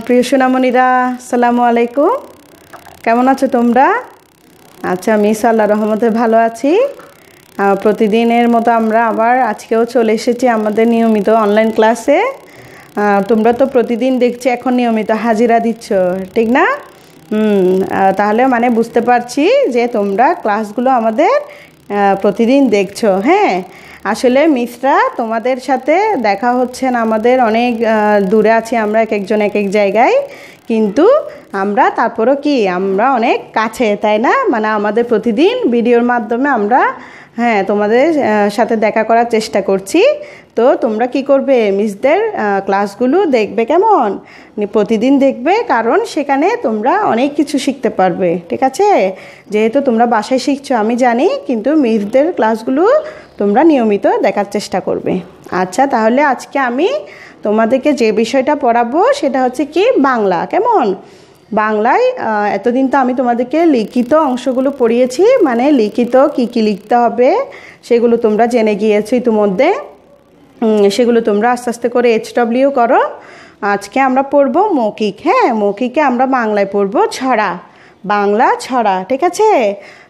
প্রিয় সোনামণিরা, আসসালামু আলাইকুম। কেমন আছো তোমরা? আচ্ছা, মিস আল্লাহর রহমতে ভালো আছি। প্রতিদিনের মতো আমরা আবার আজকেও চলে এসেছি আমাদের নিয়মিত অনলাইন ক্লাসে। তোমরা তো প্রতিদিন দেখছি এখন নিয়মিত হাজিরা দিচ্ছ, ঠিক না? তাহলে মানে বুঝতে পারছি যে তোমরা ক্লাসগুলো আমাদের প্রতিদিন দেখছো। হ্যাঁ, আসলে মিসরা তোমাদের সাথে দেখা হচ্ছে না, আমাদের অনেক দূরে আছি আমরা, এক একজন এক এক জায়গায়, কিন্তু আমরা তারপরও কি আমরা অনেক কাছে, তাই না? মানে আমাদের প্রতিদিন ভিডিওর মাধ্যমে আমরা তোমাদের সাথে দেখা করার চেষ্টা করছি। তো তোমরা কি করবে, মিসদের ক্লাসগুলো দেখবে, কেমন প্রতিদিন দেখবে, কারণ সেখানে তোমরা অনেক কিছু শিখতে পারবে, ঠিক আছে? যেহেতু তোমরা বাসায় শিখছো আমি জানি, কিন্তু মিসদের ক্লাসগুলো তোমরা নিয়মিত দেখার চেষ্টা করবে। আচ্ছা, তাহলে আজকে আমি তোমাদেরকে যে বিষয়টা পড়াবো সেটা হচ্ছে কি বাংলা। কেমন? বাংলায় এতদিন তো আমি তোমাদেরকে লিখিত অংশগুলো পড়িয়েছি, মানে লিখিত কি কি লিখতে হবে সেগুলো তোমরা জেনে গিয়েছো ইতিমধ্যে। সেগুলো তোমরা আস্তে আস্তে করে HW করো। আজকে আমরা পড়বো মৌখিক। হ্যাঁ, মৌখিকে আমরা বাংলায় পড়বো ছড়া, বাংলা ছড়া, ঠিক আছে?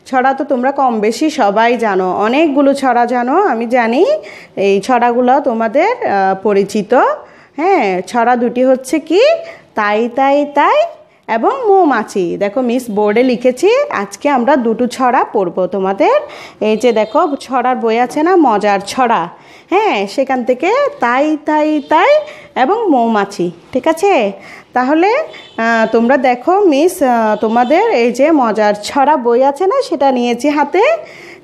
ছড়া তো তোমরা কম বেশি সবাই জানো, অনেকগুলো ছড়া জানো, আমি জানি। এই ছড়াগুলো তোমাদের পরিচিত। হ্যাঁ, ছড়া দুটি হচ্ছে কি তাই তাই তাই এবং মৌমাছি। দেখো মিস বোর্ডে লিখেছি, আজকে আমরা দুটো ছড়া পড়বো তোমাদের। এই যে দেখো ছড়ার বই আছে না, মজার ছড়া, হ্যাঁ, সেখান থেকে তাই তাই তাই এবং মৌমাছি, ঠিক আছে? তাহলে তোমরা দেখো মিস তোমাদের এই যে মজার ছড়া বই আছে না, সেটা নিয়েছি হাতে।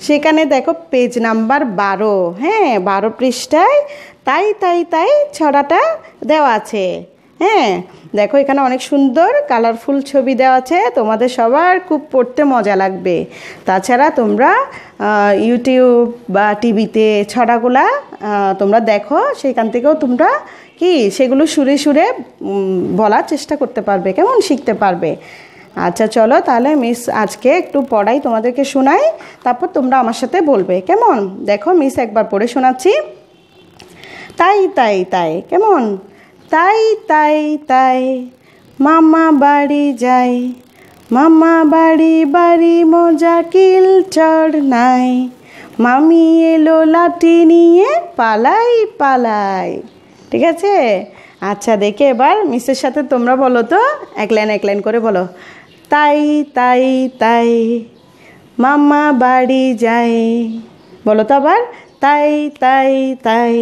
সেখানে দেখো পেজ নাম্বার 12, হ্যাঁ 12 পৃষ্ঠায় তাই তাই তাই ছড়াটা দেওয়া আছে। হ্যাঁ, দেখো এখানে অনেক সুন্দর কালারফুল ছবি দেওয়া আছে, তোমাদের সবার খুব পড়তে মজা লাগবে। তাছাড়া তোমরা ইউটিউব বা টিভিতে ছড়াগুলা তোমরা দেখো, সেখান থেকেও তোমরা কি সেগুলো সুরে সুরে বলার চেষ্টা করতে পারবে, কেমন শিখতে পারবে। আচ্ছা চলো তাহলে মিস আজকে একটু পড়াই, তোমাদেরকে শোনাই, তারপর তোমরা আমার সাথে বলবে, কেমন? দেখো মিস একবার পড়ে শোনাচ্ছি। তাই তাই তাই, কেমন? তাই তাই তাই মামা বাড়ি যাই, মামা বাড়ি বাড়ি মজা কিল চড় নাই, মামি এলো লাঠি নিয়ে পালাই পালাই, ঠিক আছে? আচ্ছা, দেখে এবার মিসের সাথে তোমরা বলো তো, এক লাইন করে বলো। তাই তাই তাই মামা বাড়ি যাই, বলো তো আবার। তাই তাই তাই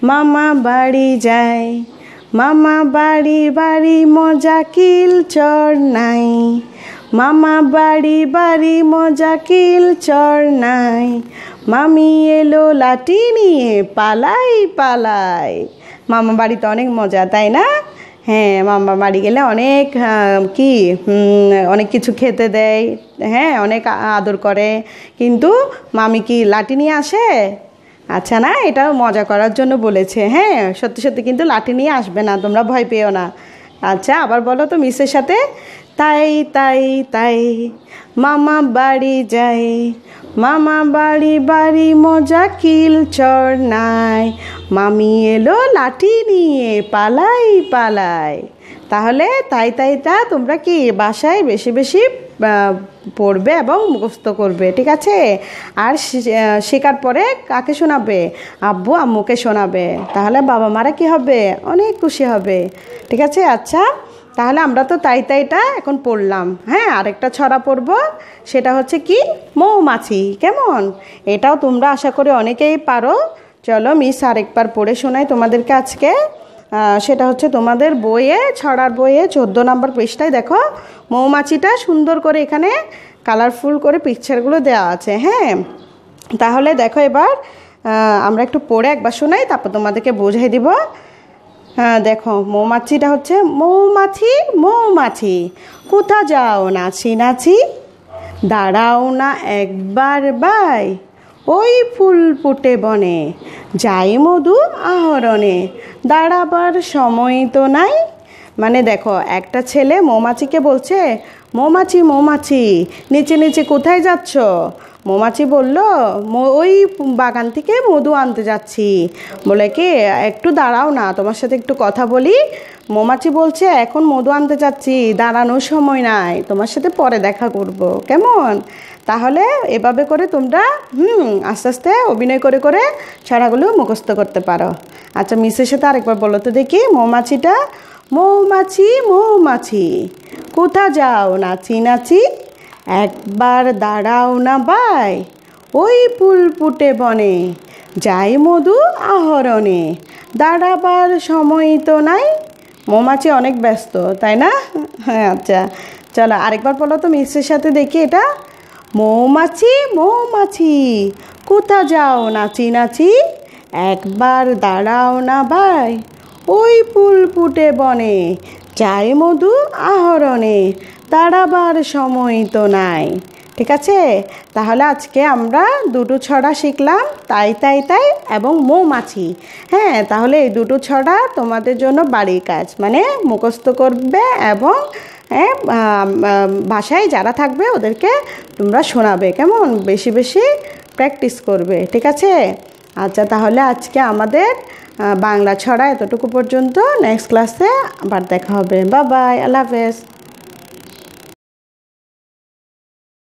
মামা বাড়ি যায়, মামা বাড়ি বাড়ি মজা কিল চড় নাই, মামা বাড়ি বাড়ি মজা কিল চড় নাই, মামি এলো লাঠি নিয়ে পালাই পালাই। মামা বাড়িতে অনেক মজা, তাই না? হ্যাঁ, মামা বাড়ি গেলে অনেক অনেক কিছু খেতে দেয়, হ্যাঁ অনেক আদর করে, কিন্তু মামি কি লাঠি নিয়ে আসে? আচ্ছা না, এটা মজা করার জন্য বলেছে। হ্যাঁ, সত্যি সত্যি কিন্তু লাঠি নিয়ে আসবে না, তোমরা ভয় পেও না। আচ্ছা, আবার বলো তো মিসের সাথে। তাই তাই তাই মামা বাড়ি যাই, মামা বাড়ি বাড়ি মজা কিল চড় নাই, মামি এলো লাঠি নিয়ে পালাই পালাই। তাহলে তাই তাই তা তোমরা কি বাসায় বেশি বেশি পড়বে এবং মুখস্থ করবে, ঠিক আছে? আর শেখার পরে কাকে শোনাবে? আব্বু আম্মুকে শোনাবে, তাহলে বাবা মারা কি হবে? অনেক খুশি হবে, ঠিক আছে? আচ্ছা, তাহলে আমরা তো তাই তাইটা এখন পড়লাম। হ্যাঁ, আরেকটা ছড়া পড়বো, সেটা হচ্ছে কি মৌমাছি। কেমন? এটাও তোমরা আশা করি অনেকেই পারো। চলো মিস আরেকবার পড়ে শোনাই তোমাদেরকে আজকে। সেটা হচ্ছে তোমাদের বইয়ে, ছড়ার বইয়ে 14 নম্বর পৃষ্ঠায় দেখো মৌমাছিটা সুন্দর করে এখানে কালারফুল করে পিকচারগুলো দেওয়া আছে। হ্যাঁ, তাহলে দেখো এবার আমরা একটু পড়ে একবার শোনাই, তারপর তোমাদেরকে বোঝাই দিব। হ্যাঁ দেখো, মৌমাছিটা হচ্ছে মৌমাছি মৌমাছি কোথা যাও নাচি নাচি, দাঁড়াও না একবার বাই, ওই ফুল ফুটে বনে, যাই মধু আহরণে, দাঁড়াবার সময় তো নাই। মানে দেখো, একটা ছেলে মৌমাছিকে বলছে, মৌমাছি মৌমাছি নিচে নিচে কোথায় যাচ্ছ? মৌমাছি বলল, ওই বাগান থেকে মধু আনতে যাচ্ছি। বলে কি, একটু দাঁড়াও না, তোমার সাথে একটু কথা বলি। মৌমাছি বলছে এখন মধু আনতে যাচ্ছি, দাঁড়ানোর সময় নাই, তোমার সাথে পরে দেখা করব, কেমন? তাহলে এভাবে করে তোমরা আস্তে আস্তে অভিনয় করে করে ছড়াগুলো মুখস্থ করতে পারো। আচ্ছা, মিসের সাথে আরেকবার বলো তো দেখি। মৌমাছিটা, মৌমাছি মৌমাছি কোথা যাও নাচি নাচি, একবার দাঁড়াও না ভাই, ওই ফুলফুটে বনে, যাই মধু আহরণে, দাঁড়াবার সময় তো নাই। মৌমাছি অনেক ব্যস্ত, তাই না? হ্যাঁ, আচ্ছা চলো আরেকবার বলো তো মিসের সাথে দেখি এটা। মৌমাছি মৌমাছি কোথা যাও নাচি নাচি, একবার দাঁড়াও না ভাই, ওই ফুলফুটে বনে, যাই মধু আহরণে, দাঁড়াবার সময় তো নাই। ঠিক আছে, তাহলে আজকে আমরা দুটো ছড়া শিখলাম, তাই তাই তাই এবং মৌমাছি। হ্যাঁ, তাহলে এই দুটো ছড়া তোমাদের জন্য বাড়ির কাজ, মানে মুখস্থ করবে এবং বাসায় যারা থাকবে ওদেরকে তোমরা শোনাবে, কেমন? বেশি বেশি প্র্যাকটিস করবে, ঠিক আছে? আচ্ছা, তাহলে আজকে আমাদের বাংলা ছড়া এতটুকু পর্যন্ত। নেক্সট ক্লাসে আবার দেখা হবে। বাই বাই, আল্লাহ হাফেজ।